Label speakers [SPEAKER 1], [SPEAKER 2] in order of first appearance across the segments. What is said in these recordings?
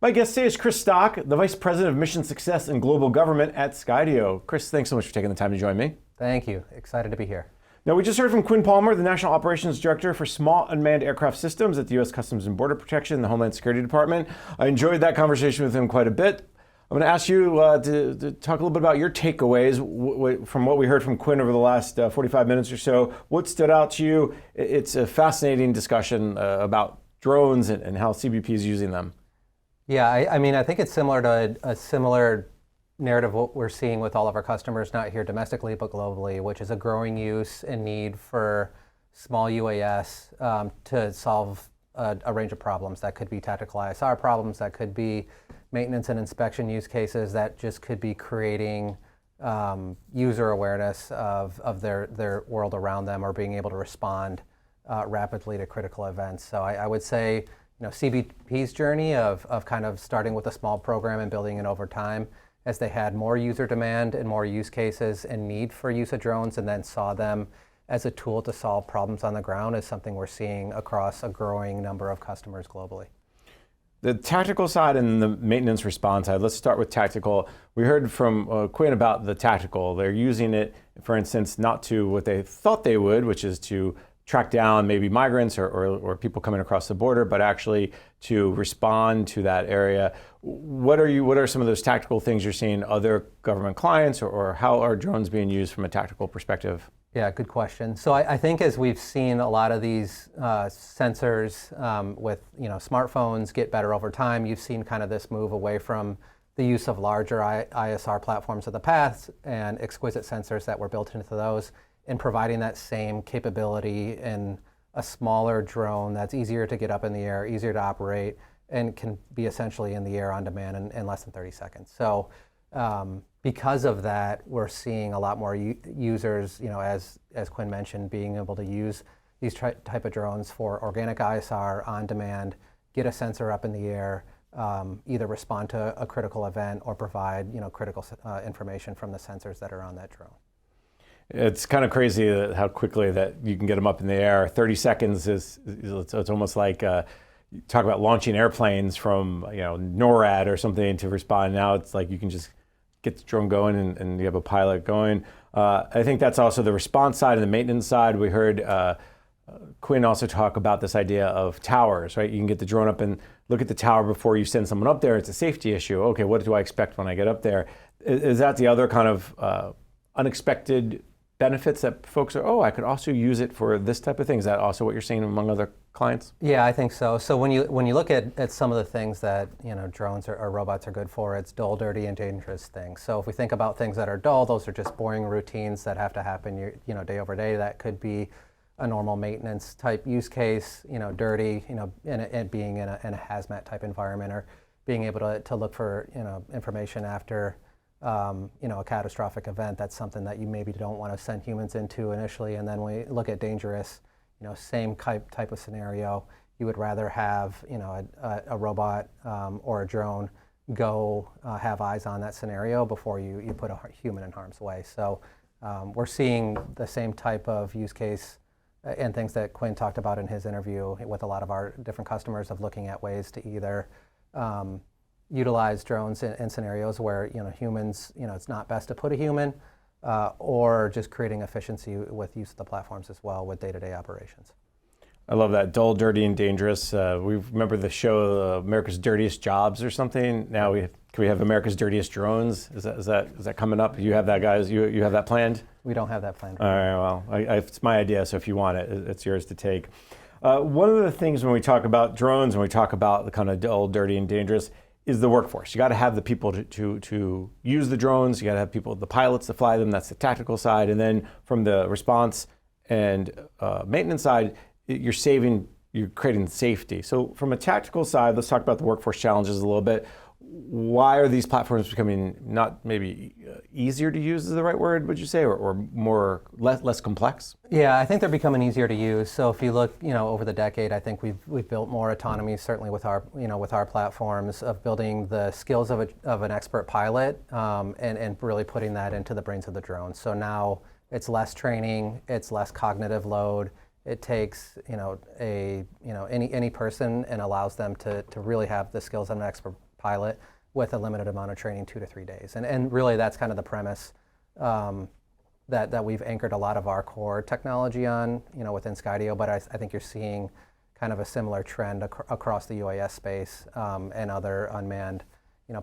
[SPEAKER 1] My guest today is Chris Stock, the Vice President of Mission Success and Global Government at Skydio. Chris, thanks so much for taking the time to join me.
[SPEAKER 2] Thank you. Excited to be here.
[SPEAKER 1] Now, we just heard from Quinn Palmer, the National Operations Director for Small Unmanned Aircraft Systems at the U.S. Customs and Border Protection, the Homeland Security Department. I enjoyed that conversation with him quite a bit. I'm going to ask you to talk a little bit about your takeaways from what we heard from Quinn over the last 45 minutes or so. What stood out to you? It's a fascinating discussion about drones and how CBP is using them.
[SPEAKER 2] Yeah, I think it's similar to a similar narrative what we're seeing with all of our customers, not here domestically, but globally, which is a growing use and need for small UAS to solve a range of problems. That could be tactical ISR problems, that could be maintenance and inspection use cases, that just could be creating user awareness of their world around them or being able to respond rapidly to critical events. So I would say, CBP's journey of kind of starting with a small program and building it over time as they had more user demand and more use cases and need for use of drones and then saw them as a tool to solve problems on the ground is something we're seeing across a growing number of customers globally.
[SPEAKER 1] The tactical side and the maintenance response side, let's start with tactical. We heard from Quinn about the tactical. They're using it, for instance, not to what they thought they would, which is to track down maybe migrants or people coming across the border, but actually to respond to that area. What are some of those tactical things you're seeing other government clients, or how are drones being used from a tactical perspective?
[SPEAKER 2] Yeah, good question. So I think as we've seen a lot of these sensors with smartphones get better over time, you've seen kind of this move away from the use of larger ISR platforms of the past and exquisite sensors that were built into those, and providing that same capability in a smaller drone that's easier to get up in the air, easier to operate, and can be essentially in the air on demand in less than 30 seconds. So because of that, we're seeing a lot more users, as Quinn mentioned, being able to use these type of drones for organic ISR on demand, get a sensor up in the air, either respond to a critical event or provide critical information from the sensors that are on that drone.
[SPEAKER 1] It's kind of crazy how quickly that you can get them up in the air. 30 seconds it's almost like you talk about launching airplanes from NORAD or something to respond. Now it's like you can just get the drone going and you have a pilot going. I think that's also the response side and the maintenance side. We heard Quinn also talk about this idea of towers, right? You can get the drone up and look at the tower before you send someone up there. It's a safety issue. Okay, what do I expect when I get up there? Is that the other kind of unexpected benefits that folks are, I could also use it for this type of thing? Is that also what you're seeing among other clients?
[SPEAKER 2] Yeah, I think so. So when you look at some of the things that drones or robots are good for, it's dull, dirty, and dangerous things. So if we think about things that are dull, those are just boring routines that have to happen day over day. That could be a normal maintenance type use case. Dirty, and being in a hazmat type environment, or being able to look for information after a catastrophic event. That's something that you maybe don't want to send humans into initially. And then we look at dangerous, same type of scenario. You would rather have a robot or a drone go have eyes on that scenario before you put a human in harm's way. So we're seeing the same type of use case and things that Quinn talked about in his interview with a lot of our different customers, of looking at ways to either utilize drones in scenarios where humans, it's not best to put a human, or just creating efficiency with use of the platforms as well with day-to-day operations.
[SPEAKER 1] I love that. Dull, dirty, and dangerous. We remember the show America's Dirtiest Jobs or something. Now can we have America's Dirtiest Drones? Is that coming up? You have that, guys? You have that planned?
[SPEAKER 2] We don't have that planned.
[SPEAKER 1] All right. Well, it's my idea. So if you want it, it's yours to take. One of the things when we talk about drones and we talk about the kind of dull, dirty, and dangerous is the workforce. You got to have the people to use the drones. You got to have people, the pilots to fly them. That's the tactical side. And then from the response and maintenance side, you're creating safety. So from a tactical side, let's talk about the workforce challenges a little bit. Why are these platforms becoming not maybe easier to use is the right word, would you say, or less complex?
[SPEAKER 2] Yeah, I think they're becoming easier to use. So if you look, over the decade, I think we've built more autonomy, certainly with our platforms, of building the skills of an expert pilot, and really putting that into the brains of the drone. So now it's less training, it's less cognitive load. It takes any person and allows them to really have the skills of an expert pilot with a limited amount of training, 2 to 3 days. And really that's kind of the premise that we've anchored a lot of our core technology on, within Skydio, but I think you're seeing kind of a similar trend across the UAS space and other unmanned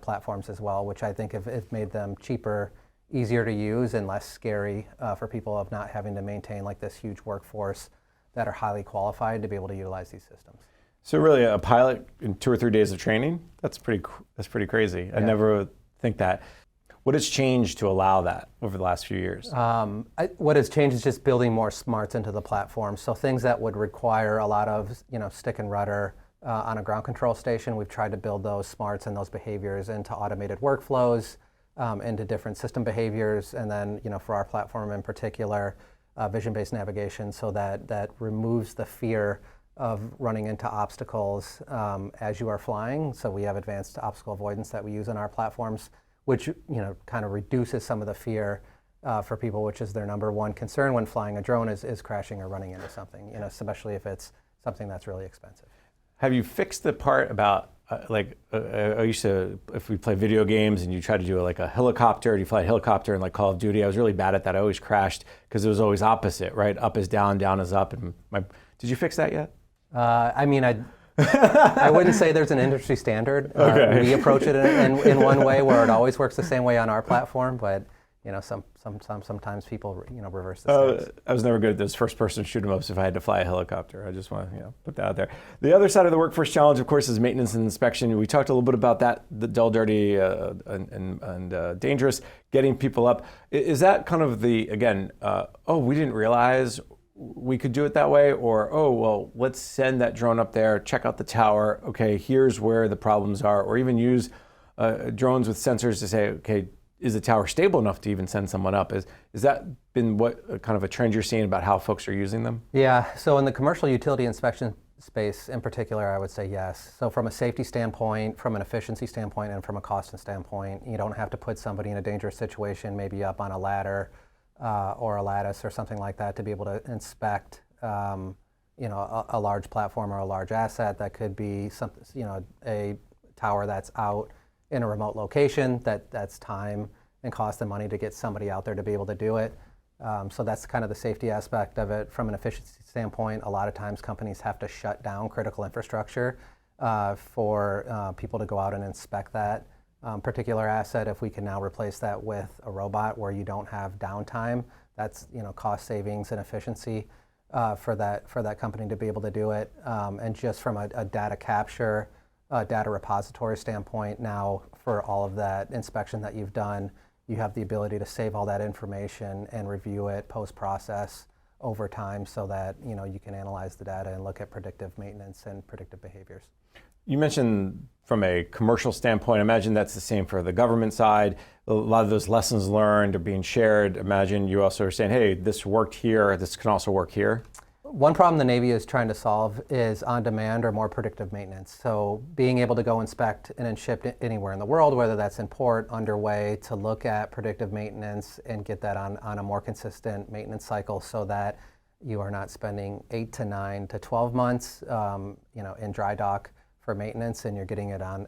[SPEAKER 2] platforms as well, which I think have made them cheaper, easier to use, and less scary for people of not having to maintain like this huge workforce that are highly qualified to be able to utilize these systems.
[SPEAKER 1] So really, a pilot in 2 or 3 days of training, that's pretty crazy. Yeah. I never would think that. What has changed to allow that over the last few years?
[SPEAKER 2] What has changed is just building more smarts into the platform. So things that would require a lot of stick and rudder on a ground control station, we've tried to build those smarts and those behaviors into automated workflows, into different system behaviors, and then for our platform in particular, vision-based navigation, so that removes the fear of running into obstacles as you are flying. So we have advanced obstacle avoidance that we use in our platforms, which kind of reduces some of the fear for people, which is their number one concern when flying a drone is crashing or running into something, especially if it's something that's really expensive.
[SPEAKER 1] Have you fixed the part about I used to, if we play video games and you try to do like a helicopter, you fly a helicopter in like Call of Duty, I was really bad at that. I always crashed because it was always opposite, right? Up is down, down is up. And did you fix that yet?
[SPEAKER 2] I wouldn't say there's an industry standard.
[SPEAKER 1] Okay.
[SPEAKER 2] We approach it in one way where it always works the same way on our platform, but sometimes people reverse the steps.
[SPEAKER 1] I was never good at those first-person shoot 'em ups if I had to fly a helicopter. I just want to put that out there. The other side of the workforce challenge, of course, is maintenance and inspection. We talked a little bit about that, the dull, dirty, and dangerous, getting people up. Is that kind of the, again, we didn't realize we could do it that way, or, let's send that drone up there, check out the tower, okay, here's where the problems are, or even use drones with sensors to say, okay, is the tower stable enough to even send someone up? Is that been what kind of a trend you're seeing about how folks are using them?
[SPEAKER 2] Yeah, so in the commercial utility inspection space in particular, I would say yes. So from a safety standpoint, from an efficiency standpoint, and from a cost standpoint, you don't have to put somebody in a dangerous situation, maybe up on a ladder or a lattice or something like that, to be able to inspect a large platform or a large asset that could be a tower that's out in a remote location. That's time and cost and money to get somebody out there to be able to do it. So that's kind of the safety aspect of it. From an efficiency standpoint, a lot of times companies have to shut down critical infrastructure for people to go out and inspect that particular asset. If we can now replace that with a robot where you don't have downtime, that's cost savings and efficiency for that company to be able to do it. And just from a data capture, data repository standpoint, now for all of that inspection that you've done, you have the ability to save all that information and review it post-process over time, so that you can analyze the data and look at predictive maintenance and predictive behaviors.
[SPEAKER 1] You mentioned from a commercial standpoint, I imagine that's the same for the government side. A lot of those lessons learned are being shared. Imagine you also are saying, hey, this worked here, this can also work here.
[SPEAKER 2] One problem the Navy is trying to solve is on-demand or more predictive maintenance. So being able to go inspect and then ship anywhere in the world, whether that's in port, underway, to look at predictive maintenance and get that on a more consistent maintenance cycle, so that you are not spending 8 to 9 to 12 months in dry dock for maintenance, and you're getting it on,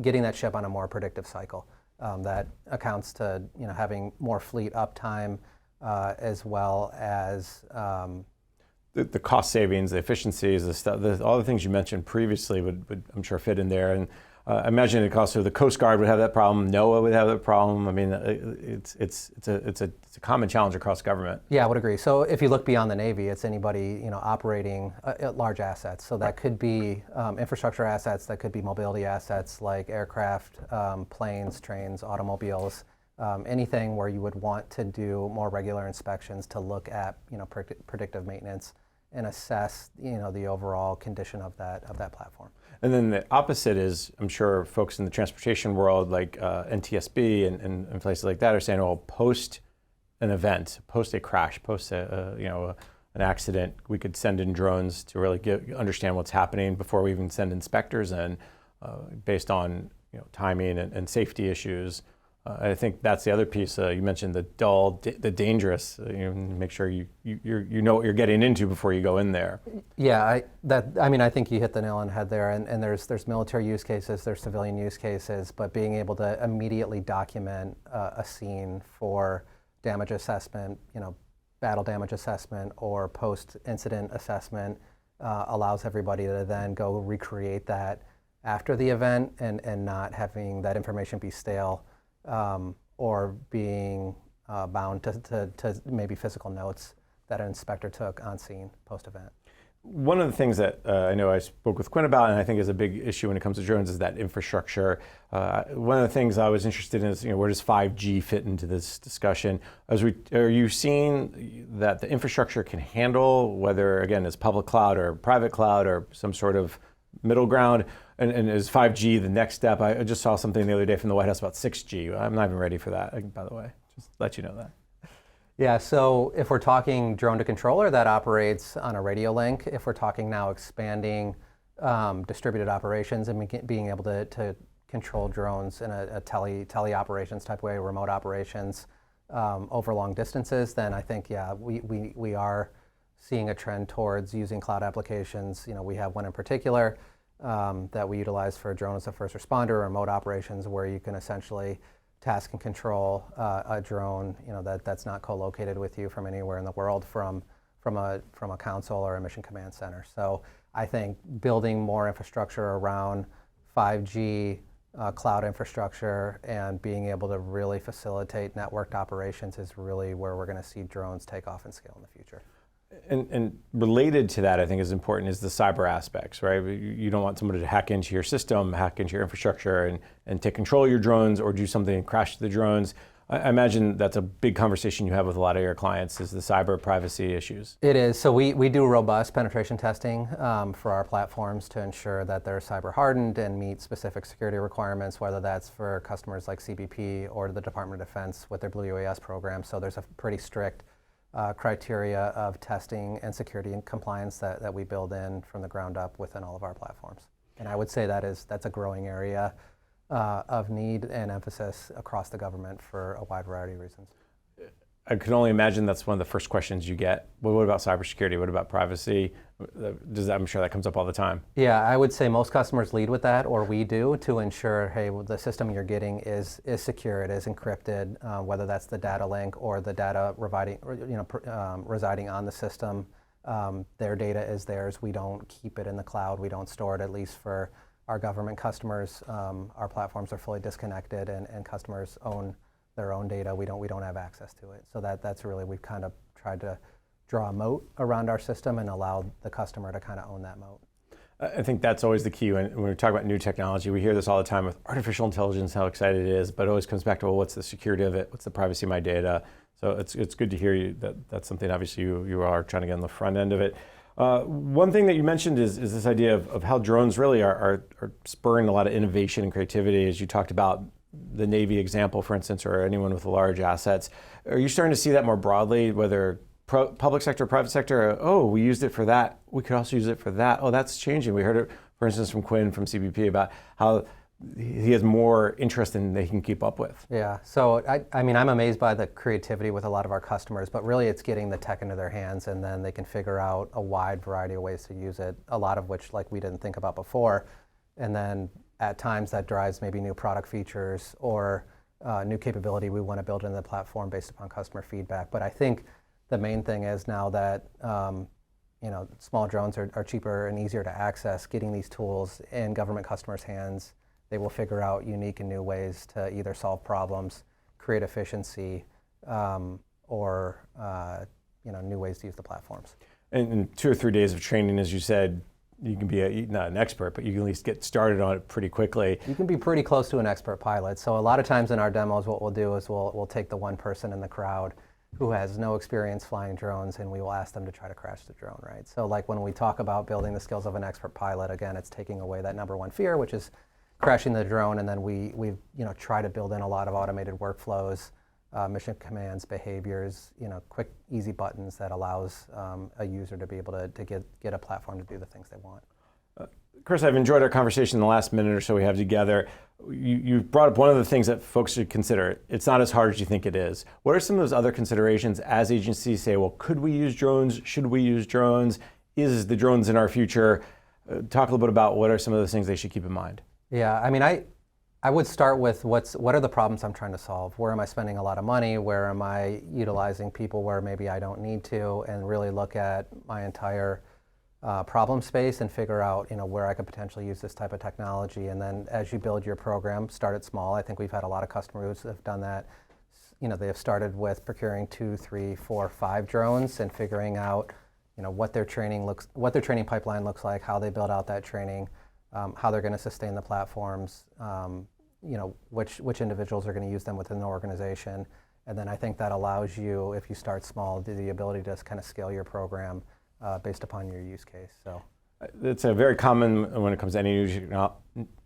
[SPEAKER 2] getting that ship on a more predictive cycle. That accounts to having more fleet uptime, as well as
[SPEAKER 1] the cost savings, the efficiencies, the stuff, all the things you mentioned previously would I'm sure fit in there. And I imagine it also the Coast Guard would have that problem, NOAA would have that problem. I mean, it's a common challenge across government.
[SPEAKER 2] Yeah, I would agree. So if you look beyond the Navy, it's anybody operating large assets. So that could be infrastructure assets, that could be mobility assets like aircraft, planes, trains, automobiles. Anything where you would want to do more regular inspections to look at predictive maintenance and assess the overall condition of that platform.
[SPEAKER 1] And then the opposite is, I'm sure folks in the transportation world, like NTSB and places like that, are saying, "Oh, post an event, post a crash, post an accident, we could send in drones to really understand what's happening before we even send inspectors in, based on timing and safety issues." I think that's the other piece. You mentioned the dull, the dangerous. Make sure you know what you're getting into before you go in there.
[SPEAKER 2] Yeah, I think you hit the nail on the head there. And there's military use cases, there's civilian use cases, but being able to immediately document a scene for damage assessment, battle damage assessment or post-incident assessment allows everybody to then go recreate that after the event and not having that information be stale. Or being bound to maybe physical notes that an inspector took on scene post-event.
[SPEAKER 1] One of the things that I know I spoke with Quinn about, and I think is a big issue when it comes to drones, is that infrastructure. One of the things I was interested in is, where does 5G fit into this discussion? Are you seeing that the infrastructure can handle, whether, again, it's public cloud or private cloud or some sort of middle ground? And is 5G the next step? I just saw something the other day from the White House about 6G. I'm not even ready for that, by the way. Just let you know that.
[SPEAKER 2] Yeah, so if we're talking drone to controller, that operates on a radio link. If we're talking now expanding distributed operations and being able to control drones in a tele operations type way, remote operations over long distances, then I think, yeah, we are seeing a trend towards using cloud applications. We have one in particular that we utilize for drone as a first responder, remote operations, where you can essentially task and control a drone, that's not co-located with you from anywhere in the world, from a console or a mission command center. So I think building more infrastructure around 5G cloud infrastructure and being able to really facilitate networked operations is really where we're going to see drones take off and scale in the future.
[SPEAKER 1] And related to that, I think is important, is the cyber aspects, right? You don't want somebody to hack into your system, hack into your infrastructure and take control of your drones or do something and crash the drones. I imagine that's a big conversation you have with a lot of your clients, is the cyber privacy issues.
[SPEAKER 2] It is. So we do robust penetration testing for our platforms to ensure that they're cyber hardened and meet specific security requirements, whether that's for customers like CBP or the Department of Defense with their Blue UAS program. So there's a pretty strict criteria of testing and security and compliance that we build in from the ground up within all of our platforms. And I would say that's a growing area of need and emphasis across the government for a wide variety of reasons.
[SPEAKER 1] I can only imagine that's one of the first questions you get. Well, what about cybersecurity? What about privacy? I'm sure that comes up all the time.
[SPEAKER 2] Yeah, I would say most customers lead with that, or we do, to ensure, hey, the system you're getting is secure, it is encrypted, whether that's the data link or the data residing on the system. Their data is theirs. We don't keep it in the cloud. We don't store it, at least for our government customers. Our platforms are fully disconnected, and customers own their own data. We don't have access to it. So that's really, we've kind of tried to draw a moat around our system and allow the customer to kind of own that moat.
[SPEAKER 1] I think that's always the key when we talk about new technology. We hear this all the time with artificial intelligence, how excited it is, but it always comes back to, well, what's the security of it? What's the privacy of my data? So it's good to hear you that's something obviously you are trying to get on the front end of it. One thing that you mentioned is this idea of how drones really are spurring a lot of innovation and creativity, as you talked about the Navy example, for instance, or anyone with large assets. Are you starting to see that more broadly, whether public sector, private sector? Oh, we used it for that. We could also use it for that. Oh, that's changing. We heard it, for instance, from Quinn from CBP about how he has more interest than they can keep up with.
[SPEAKER 2] Yeah, so I'm amazed by the creativity with a lot of our customers, but really it's getting the tech into their hands, and then they can figure out a wide variety of ways to use it, a lot of which we didn't think about before. And then at times that drives maybe new product features or new capability we want to build into the platform based upon customer feedback. But I think the main thing is now that small drones are cheaper and easier to access, getting these tools in government customers' hands, they will figure out unique and new ways to either solve problems, create efficiency, or new ways to use the platforms.
[SPEAKER 1] And in 2 or 3 days of training, as you said, you can be not an expert, but you can at least get started on it pretty quickly.
[SPEAKER 2] You can be pretty close to an expert pilot. So a lot of times in our demos, what we'll do is we'll take the one person in the crowd who has no experience flying drones, and we will ask them to try to crash the drone, right? So when we talk about building the skills of an expert pilot, again, it's taking away that number one fear, which is crashing the drone, and then we try to build in a lot of automated workflows, mission commands, behaviors, quick, easy buttons that allows a user to be able to get a platform to do the things they want.
[SPEAKER 1] Chris, I've enjoyed our conversation in the last minute or so we have together. You brought up one of the things that folks should consider. It's not as hard as you think it is. What are some of those other considerations as agencies say, well, could we use drones? Should we use drones? Is the drones in our future? Talk a little bit about what are some of those things they should keep in mind.
[SPEAKER 2] Yeah, I mean, I would start with what are the problems I'm trying to solve? Where am I spending a lot of money? Where am I utilizing people where maybe I don't need to? And really look at my entire problem space and figure out, where I could potentially use this type of technology. And then as you build your program, start it small. I think we've had a lot of customers who have done that. They have started with procuring 2, 3, 4, 5 drones and figuring out, what their training pipeline looks like, how they build out that training, how they're going to sustain the platforms, which individuals are going to use them within the organization. And then I think that allows you, if you start small, the ability to kind of scale your program based upon your use case. So
[SPEAKER 1] it's a very common when it comes to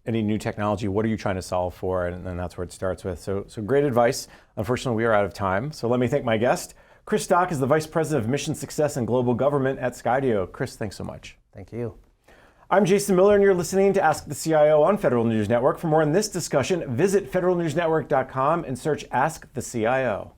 [SPEAKER 1] any new technology. What are you trying to solve for? And that's where it starts with. So great advice. Unfortunately, we are out of time. So let me thank my guest. Chris Stock is the Vice President of Mission Success and Global Government at Skydio. Chris, thanks so much.
[SPEAKER 2] Thank you.
[SPEAKER 1] I'm Jason Miller, and you're listening to Ask the CIO on Federal News Network. For more on this discussion, visit federalnewsnetwork.com and search Ask the CIO.